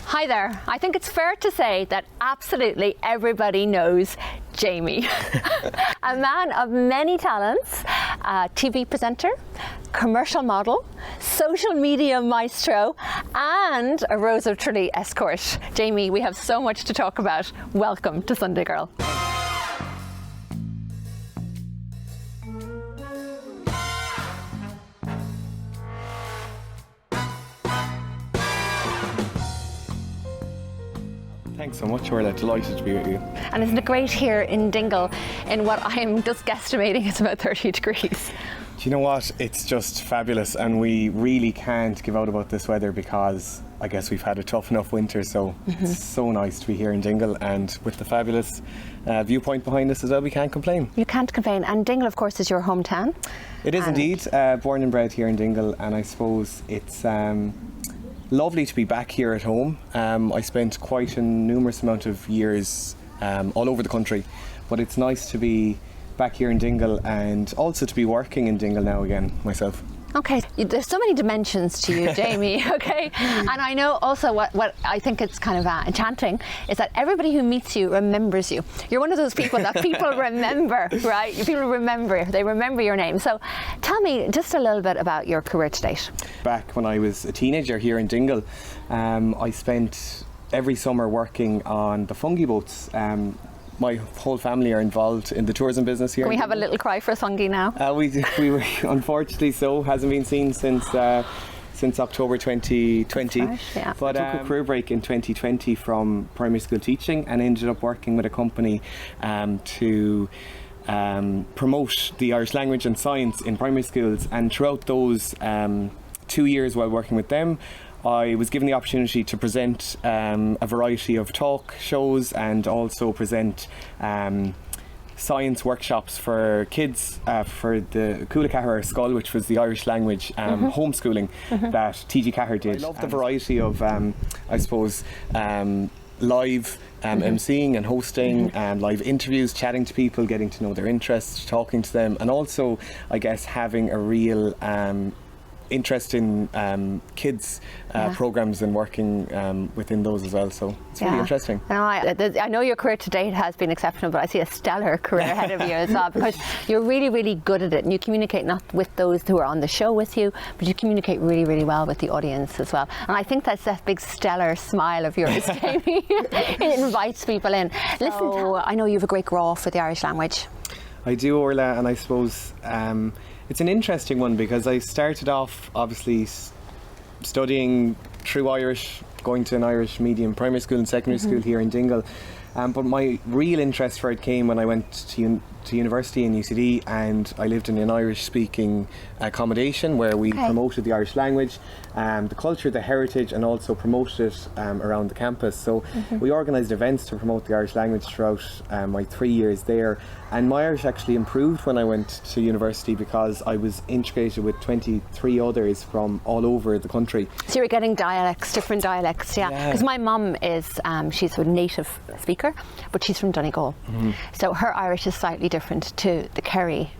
Hi there. I think it's fair to say that absolutely everybody knows Jamie. A man of many talents, a TV presenter, commercial model, social media maestro, and a Rose of Tralee escort. Jamie, we have so much to talk about. Welcome to Sunday Girl. Thanks so much, Orla. Delighted to be with you. And isn't it great here in Dingle in what I am just guesstimating is about 30 degrees? Do you know what? It's just fabulous, and we really can't give out about this weather because I guess we've had a tough enough winter, so it's so nice to be here in Dingle, and with the fabulous viewpoint behind us as well, we can't complain. You can't complain. And Dingle, of course, is your hometown. It is indeed. Born and bred here in Dingle, and I suppose it's lovely to be back here at home. I spent quite a numerous amount of years all over the country, but it's nice to be back here in Dingle and also to be working in Dingle now again myself. Okay, there's so many dimensions to you, Jamie, okay? And I know also what I think it's kind of enchanting is that everybody who meets you remembers you. You're one of those people that people remember, right? People remember, they remember your name. So tell me just a little bit about your career to date. Back when I was a teenager here in Dingle, I spent every summer working on the fungi boats. My whole family are involved in the tourism business here. Can we have a little cry for fungi now? We were, unfortunately so, hasn't been seen since October 2020. Right, yeah. But I took a career break in 2020 from primary school teaching and ended up working with a company to promote the Irish language and science in primary schools. And throughout those 2 years while working with them, I was given the opportunity to present a variety of talk shows and also present science workshops for kids for the Cúla Cahar Skull, which was the Irish language homeschooling that TG Cahar did. I love the variety of, I suppose, live emceeing and hosting and live interviews, chatting to people, getting to know their interests, talking to them, and also, I guess, having a real interest in kids programs and working within those as well, so it's really interesting. No, I know your career to date has been exceptional, but I see a stellar career ahead of you as well, because you're really, really good at it, and you communicate not with those who are on the show with you, but you communicate really, really well with the audience as well. And I think that's that big stellar smile of yours, Jamie. It invites people in. Listen, I know you have a great grow for the Irish language. I do, Orla, and I suppose it's an interesting one because I started off obviously studying through Irish, going to an Irish medium primary school and secondary school here in Dingle, but my real interest for it came when I went to university in UCD, and I lived in an Irish speaking accommodation where we promoted the Irish language, the culture, the heritage, and also promoted it around the campus. So we organised events to promote the Irish language throughout my 3 years there, and my Irish actually improved when I went to university because I was integrated with 23 others from all over the country. So you're getting dialects, different dialects, because my mum is, she's a native speaker, but she's from Donegal, so her Irish is slightly different to the Kerry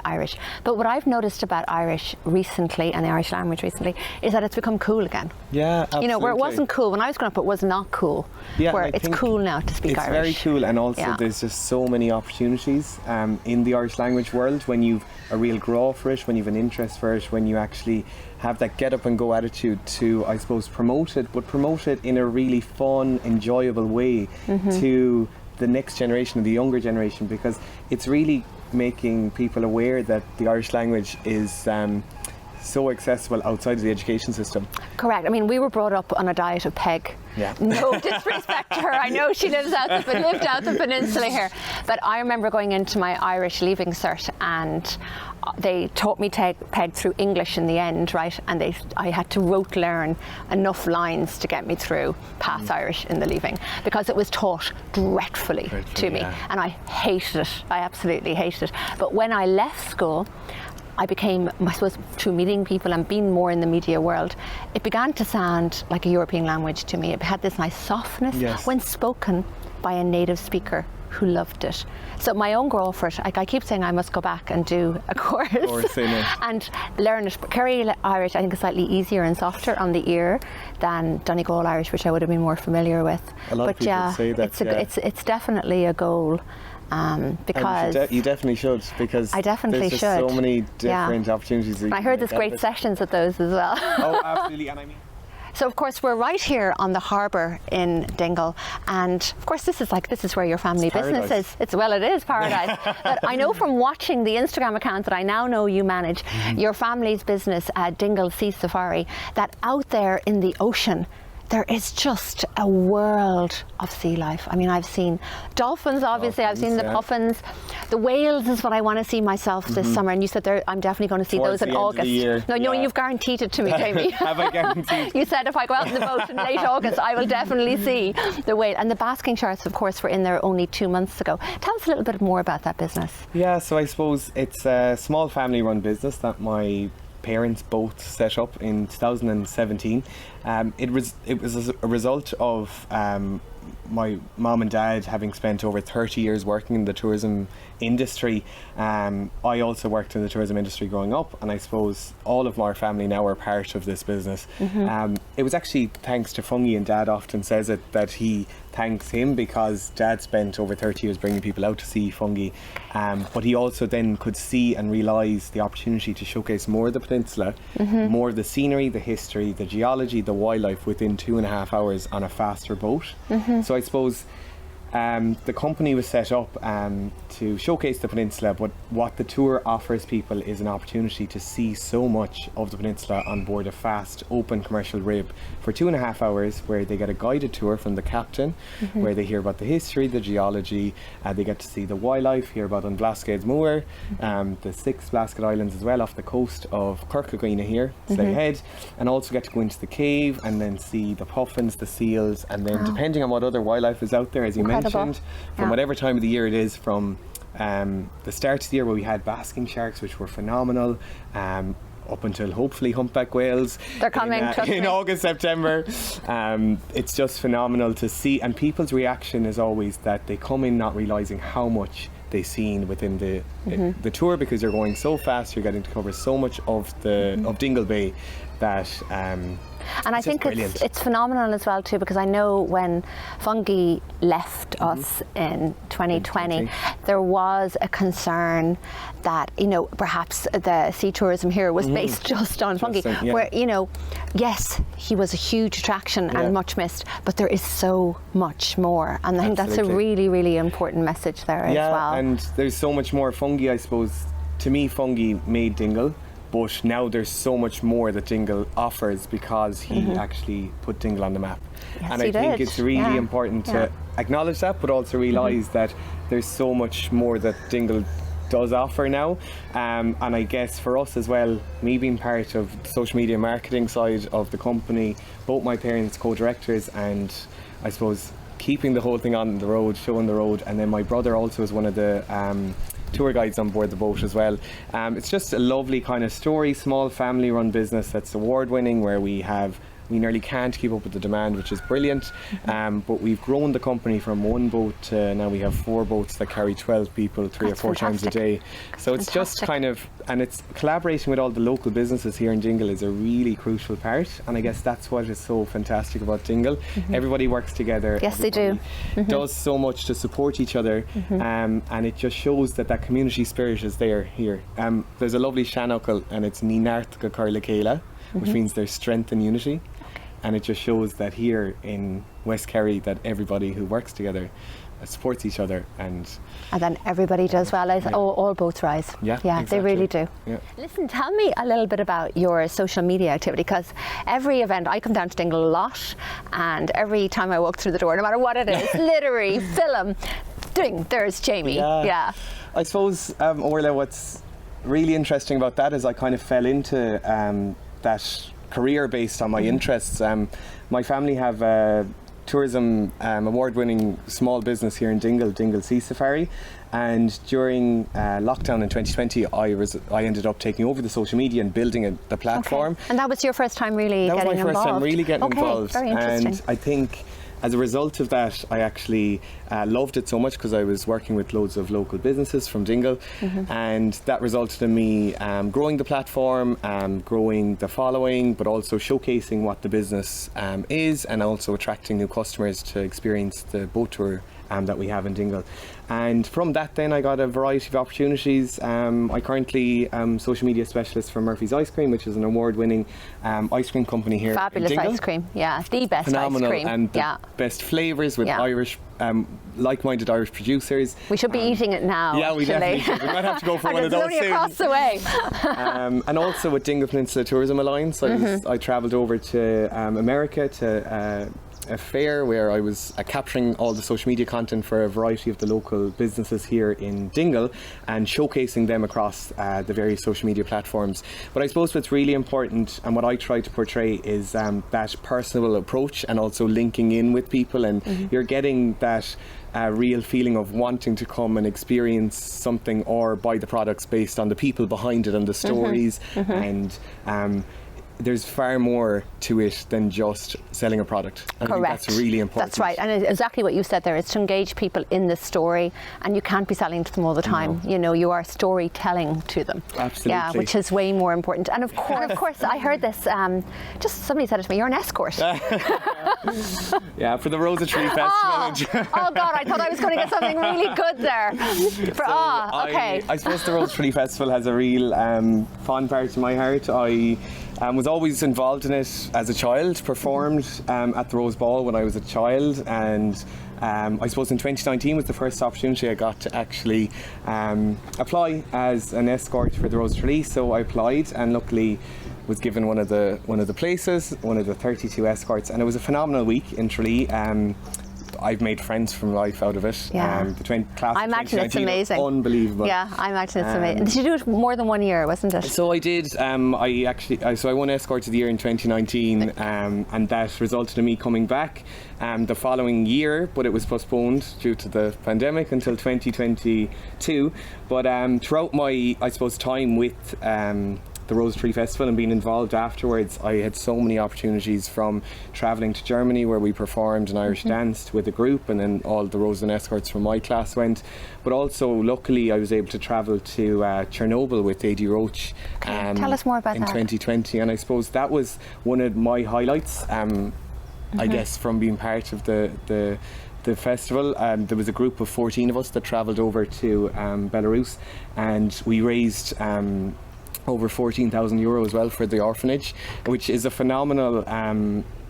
Irish. But what I've noticed about Irish recently, and the Irish language recently, is that it's become cool again. Yeah, absolutely. You know, where it wasn't cool when I was growing up, it was not cool. Yeah, where it's cool now to speak Irish. It's very cool, and also there's just so many opportunities in the Irish language world when you've a real grow for it, when you've an interest for it, when you actually have that get up and go attitude to, I suppose, promote it, but promote it in a really fun, enjoyable way to the next generation, the younger generation, because it's really making people aware that the Irish language is so accessible outside of the education system. Correct. I mean, we were brought up on a diet of Peg. Yeah. No disrespect to her. I know she lived out the peninsula here. But I remember going into my Irish leaving cert, and they taught me Peg through English in the end, right? And I had to rote learn enough lines to get me through Pass Irish in the leaving, because it was taught dreadfully to me. And I hated it. I absolutely hated it. But when I left school, I became, I suppose, through meeting people and being more in the media world, it began to sound like a European language to me. It had this nice softness when spoken by a native speaker who loved it. So my own girl for it, I keep saying I must go back and do a course and learn it. Kerry Irish, I think, is slightly easier and softer on the ear than Donegal Irish, which I would have been more familiar with. A lot of people say that. It's definitely a goal. Because you definitely should, because I definitely there's should. So many different opportunities. I heard there's great sessions at those as well. Oh, absolutely, and I mean. So of course we're right here on the harbour in Dingle, and of course this is where your family business is. It is paradise. But I know from watching the Instagram account that I now know you manage, your family's business, Dingle Sea Safari, that out there in the ocean there is just a world of sea life. I mean, I've seen dolphins, obviously, I've seen the puffins. The whales is what I want to see myself this summer, and you said I'm definitely going to see those in August. No, you've guaranteed it to me, Jamie. Have I guaranteed? You said if I go out in the boat in late August, I will definitely see the whale. And the basking sharks, of course, were in there only 2 months ago. Tell us a little bit more about that business. Yeah, so I suppose it's a small family-run business that my parents both set up in 2017. It was a result of my mom and dad having spent over 30 years working in the tourism industry. I also worked in the tourism industry growing up, and I suppose all of our family now are part of this business. It was actually thanks to Fungi, and Dad often says it, that he thanks him because Dad spent over 30 years bringing people out to see Fungi, but he also then could see and realise the opportunity to showcase more of the peninsula, more of the scenery, the history, the geology, the wildlife within 2.5 hours on a faster boat. So I suppose the company was set up to showcase the peninsula, but what the tour offers people is an opportunity to see so much of the peninsula on board a fast, open commercial rib for 2.5 hours, where they get a guided tour from the captain, where they hear about the history, the geology, they get to see the wildlife, hear about Blascade's Moor, the 6 Blascade Islands as well off the coast of Kirkagreena here, Slayhead, and also get to go into the cave and then see the puffins, the seals, and then depending on what other wildlife is out there, as you mentioned, from whatever time of the year it is, from the start of the year where we had basking sharks, which were phenomenal, up until hopefully humpback whales. They're coming in August, September. It's just phenomenal to see, and people's reaction is always that they come in not realising how much they've seen within the tour, because you're going so fast, you're getting to cover so much of the of Dingle Bay that and I think it's phenomenal as well too, because I know when Fungi left us in 2020, there was a concern that, you know, perhaps the sea tourism here was based just on Fungi, where, you know, yes, he was a huge attraction and much missed, but there is so much more, and I think that's a really, really important message there as well. Yeah, and there's so much more. Fungi, I suppose, to me, Fungi made Dingle, but now there's so much more that Dingle offers because he actually put Dingle on the map. Yes, and I think it's really important to acknowledge that, but also realise that there's so much more that Dingle does offer now. And I guess for us as well, me being part of the social media marketing side of the company, both my parents co-directors, and I suppose keeping the whole thing on the road, showing the road, and then my brother also is one of the tour guides on board the boat as well. It's just a lovely kind of story, small family run business that's award winning, where we nearly can't keep up with the demand, which is brilliant. But we've grown the company from 1 boat to now we have 4 boats that carry 12 people 3 or 4 times a day. So it's just kind of, and it's collaborating with all the local businesses here in Dingle is a really crucial part, and I guess that's what is so fantastic about Dingle. Everybody works together. Yes, they do. Does so much to support each other, and it just shows that community spirit is there here. There's a lovely Shanukal, and it's Ninartka Carlakela, which means there's strength and unity. And it just shows that here in West Kerry, that everybody who works together supports each other, and then everybody does well. All boats rise. Yeah, exactly. They really do. Yeah. Listen, tell me a little bit about your social media activity, because every event, I come down to Dingle a lot, and every time I walk through the door, no matter what it is, literary, film, there's Jamie. Yeah. I suppose, Orla, what's really interesting about that is I kind of fell into that career based on my interests. My family have a tourism award-winning small business here in Dingle, Dingle Sea Safari, and during lockdown in 2020 I ended up taking over the social media and building the platform. And that was your first time really getting involved? That was my first time really getting involved. Very interesting. And I think as a result of that, I actually loved it so much because I was working with loads of local businesses from Dingle, and that resulted in me growing the platform, growing the following, but also showcasing what the business is, and also attracting new customers to experience the boat tour that we have in Dingle. And from that then I got a variety of opportunities. I currently am social media specialist for Murphy's Ice Cream, which is an award-winning ice cream company here Fabulous in Dingle. ice cream, yeah, the best Phenomenal, ice cream. and the best flavours with Irish, like-minded Irish producers. We should be eating it now. Yeah, we definitely should. We might have to go for one of those soon. It's only across the way. And also with Dingle Peninsula Tourism Alliance, I travelled over to America to a fair where I was capturing all the social media content for a variety of the local businesses here in Dingle and showcasing them across the various social media platforms. But I suppose what's really important and what I try to portray is that personal approach, and also linking in with people, and you're getting that real feeling of wanting to come and experience something or buy the products based on the people behind it and the stories, and there's far more to it than just selling a product. I think that's really important. That's right, and exactly what you said there is to engage people in the story, and you can't be selling to them all the time. You know, you are storytelling to them. Absolutely. Yeah, which is way more important. And of course, I heard this. Just somebody said it to me. You're an escort. Yeah, for the Rose of Tree Festival. Oh God, I thought I was going to get something really good there. Okay. I suppose the Rose of Tree Festival has a real fond part in my heart. I was always involved in it as a child, performed at the Rose Ball when I was a child, and I suppose in 2019 was the first opportunity I got to actually apply as an escort for the Rose of Tralee. So I applied and luckily was given one of the places, one of the 32 escorts, and it was a phenomenal week in Tralee. I've made friends from life out of it. Yeah. The class I imagine it's amazing. Unbelievable. Yeah, I imagine it's amazing. Did you do it more than 1 year, wasn't it? So I did. I won Escort of the Year in 2019, and that resulted in me coming back the following year, but it was postponed due to the pandemic until 2022. But throughout my, I suppose, time with the Rose Tree Festival and being involved afterwards, I had so many opportunities, from travelling to Germany where we performed an Irish dance with a group, and then all the Rose and escorts from my class went, but also luckily I was able to travel to Chernobyl with AD Roach. Tell us more about in that. 2020, and I suppose that was one of my highlights, I guess, from being part of the festival. There was a group of 14 of us that travelled over to Belarus, and we raised over €14,000 as well for the orphanage, which is a phenomenal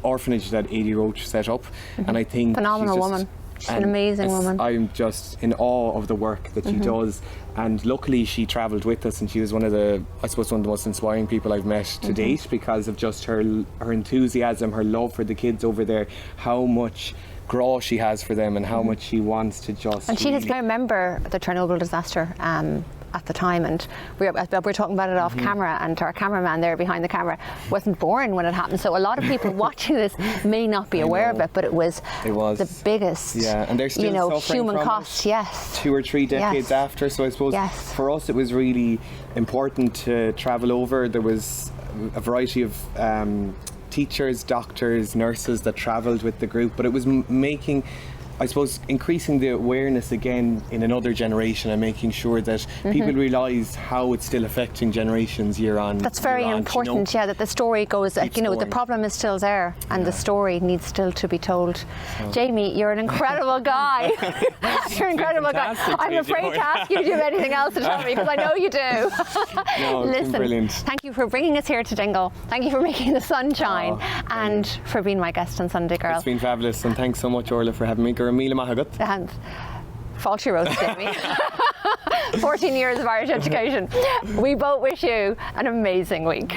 orphanage that AD Roach set up. And I think phenomenal woman. She's an amazing woman. I'm just in awe of the work that she does, and luckily she travelled with us, and she was one of the most inspiring people I've met to date, because of just her enthusiasm, her love for the kids over there, how much graw she has for them, and how much she wants to just. And she has to remember the Chernobyl disaster at the time, and we were talking about it off camera, and our cameraman there behind the camera wasn't born when it happened, so a lot of people watching this may not be aware of it, but it was the biggest, and they're still human cost. Yes, 2 or 3 decades after. So I suppose for us it was really important to travel over. There was a variety of teachers, doctors, nurses that travelled with the group, but it was making, I suppose, increasing the awareness again in another generation, and making sure that people realise how it's still affecting generations year on. That's very important, that the story goes, the problem is still there, and the story needs still to be told. So. Jamie, you're an incredible guy. You're an incredible guy. I'm afraid to ask you to do anything else to tell me, because I know you do. No, listen, brilliant. Thank you for bringing us here to Dingle. Thank you for making the sun shine, and for being my guest on Sunday Girl. It's been fabulous, and thanks so much, Orla, for having me. And faulty roast, Jamie. 14 years of Irish education. We both wish you an amazing week.